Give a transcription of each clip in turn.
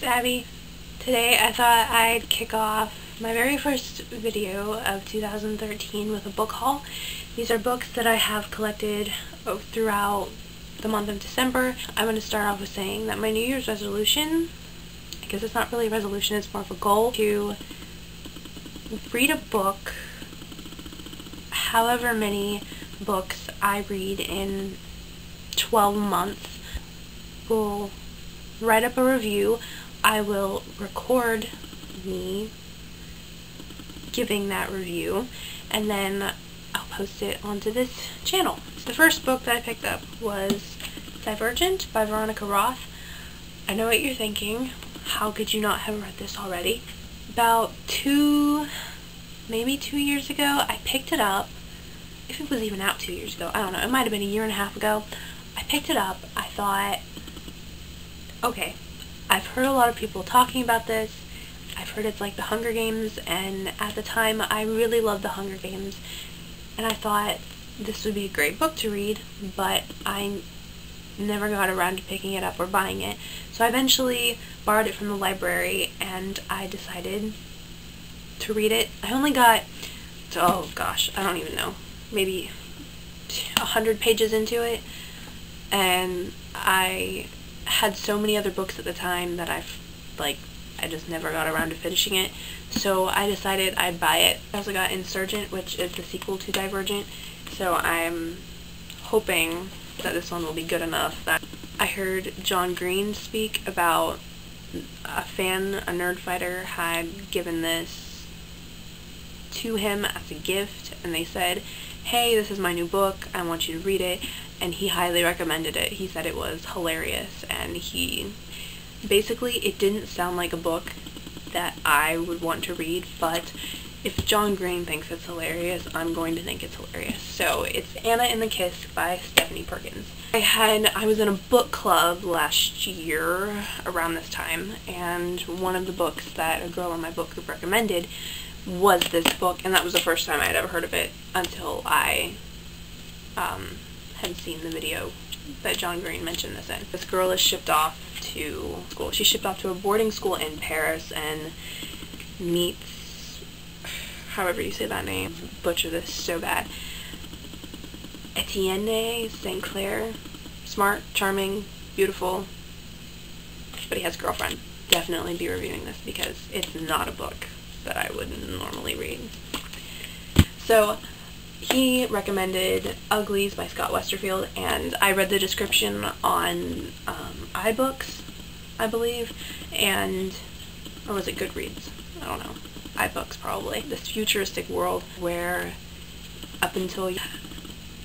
it's Abby. Today I thought I'd kick off my very first video of 2013 with a book haul. These are books that I have collected throughout the month of December. I'm going to start off with saying that my New Year's resolution, I guess it's not really a resolution, it's more of a goal, to read a book, however many books I read in 12 months. We'll write up a review. I will record me giving that review, and then I'll post it onto this channel. The first book that I picked up was Divergent by Veronica Roth. I know what you're thinking. How could you not have read this already? About maybe 2 years ago, I picked it up. If it was even out 2 years ago, I don't know. It might have been a year and a half ago. I picked it up. I thought, okay, I've heard a lot of people talking about this. I've heard it's like the Hunger Games, and at the time I really loved the Hunger Games, and I thought this would be a great book to read, but I never got around to picking it up or buying it. So I eventually borrowed it from the library, and I decided to read it. I only got, oh gosh, I don't even know, maybe 100 pages into it, and I had so many other books at the time that I just never got around to finishing it, so I decided I'd buy it. I also got Insurgent, which is the sequel to Divergent, so I'm hoping that this one will be good enough. That I heard John Green speak about a nerd fighter had given this to him as a gift, and they said, hey, this is my new book, I want you to read it, and he highly recommended it. He said it was hilarious, and basically it didn't sound like a book that I would want to read, but if John Green thinks it's hilarious, I'm going to think it's hilarious. So it's Anna and the Kiss by Stephanie Perkins. I was in a book club last year around this time, and one of the books that a girl in my book group recommended was this book, and that was the first time I had ever heard of it until I had seen the video that John Green mentioned this in. This girl is shipped off to school. She's shipped off to a boarding school in Paris and meets, however you say that name, butcher this so bad, Etienne St. Clair. Smart, charming, beautiful, but he has a girlfriend. Definitely be reviewing this because it's not a book that I would normally read. So he recommended Uglies by Scott Westerfield, and I read the description on iBooks, I believe, or was it Goodreads? I don't know. iBooks probably. This futuristic world where up until your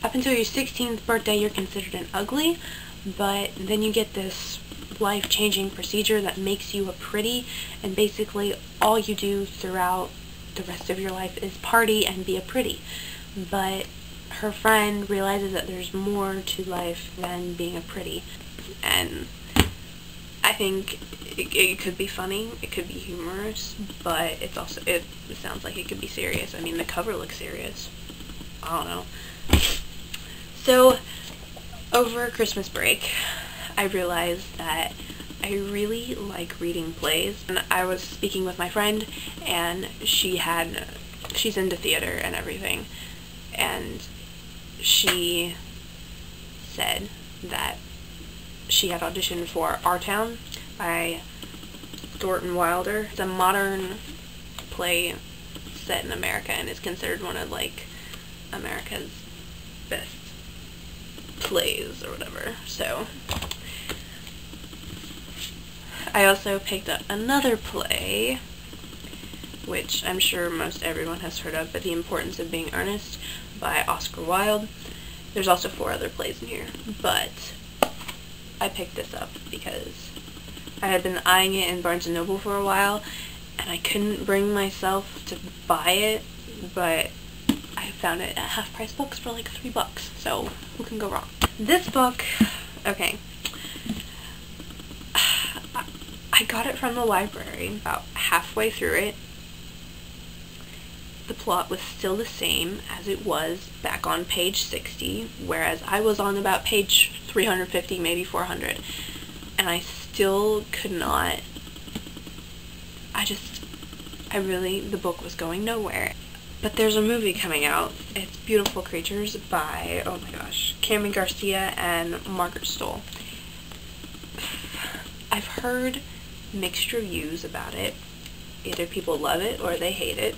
16th birthday you're considered an ugly, but then you get this life-changing procedure that makes you a pretty, and basically all you do throughout the rest of your life is party and be a pretty. But her friend realizes that there's more to life than being a pretty, and I think it could be funny, it could be humorous, but it sounds like it could be serious. I mean, the cover looks serious. I don't know. So over Christmas break, I realized that I really like reading plays, and I was speaking with my friend, and she's into theater and everything, and she said that she had auditioned for Our Town by Thornton Wilder. It's a modern play set in America, and is considered one of America's best plays or whatever. So I also picked up another play, which I'm sure most everyone has heard of, but The Importance of Being Earnest by Oscar Wilde. There's also 4 other plays in here, but I picked this up because I had been eyeing it in Barnes & Noble for a while, and I couldn't bring myself to buy it, but I found it at Half Price Books for like $3, so who can go wrong? This book, okay, I got it from the library. About halfway through it, the plot was still the same as it was back on page 60, whereas I was on about page 350, maybe 400, and I still could not the book was going nowhere. But there's a movie coming out. It's Beautiful Creatures by, oh my gosh, Cameron Garcia and Margaret Stoll. I've heard mixed reviews about it. Either people love it or they hate it.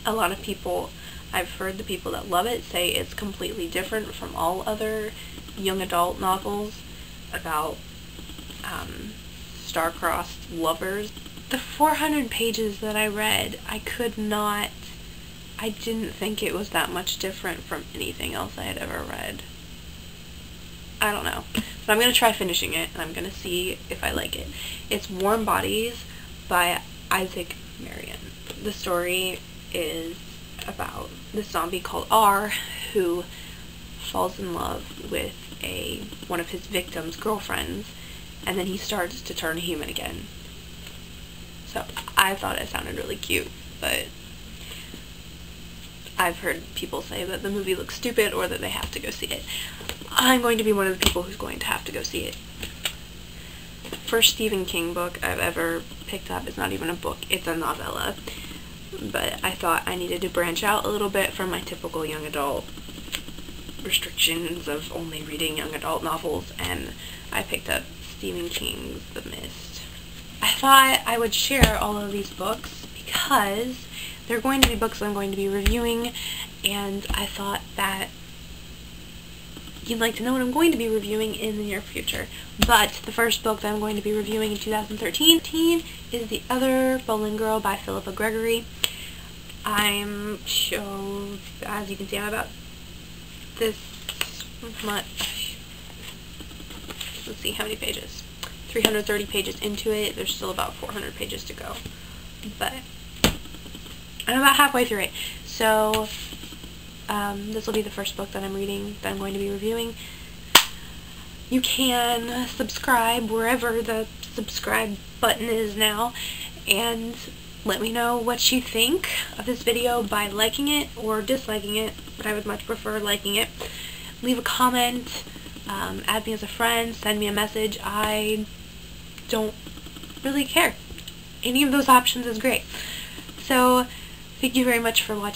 A lot of people, I've heard the people that love it say it's completely different from all other young adult novels about star-crossed lovers. The 400 pages that I read, I didn't think it was that much different from anything else I had ever read. I don't know. But I'm going to try finishing it, and I'm going to see if I like it. It's Warm Bodies by Isaac Marion. The story is about this zombie called R, who falls in love with one of his victims' girlfriends, and then he starts to turn human again. So I thought it sounded really cute, but I've heard people say that the movie looks stupid or that they have to go see it. I'm going to be one of the people who's going to have to go see it. First Stephen King book I've ever picked up. It's not even a book, it's a novella. But I thought I needed to branch out a little bit from my typical young adult restrictions of only reading young adult novels, and I picked up Stephen King's The Mist. I thought I would share all of these books because they're going to be books I'm going to be reviewing, and I thought that you'd like to know what I'm going to be reviewing in the near future. But the first book that I'm going to be reviewing in 2013 is The Other Bowling Girl by Philippa Gregory. As you can see, I'm about this much, let's see how many pages, 330 pages into it. There's still about 400 pages to go, but I'm about halfway through it. So this will be the first book that I'm reading, that I'm going to be reviewing. You can subscribe wherever the subscribe button is now, and let me know what you think of this video by liking it or disliking it, but I would much prefer liking it. Leave a comment, add me as a friend, send me a message. I don't really care. Any of those options is great. So, thank you very much for watching.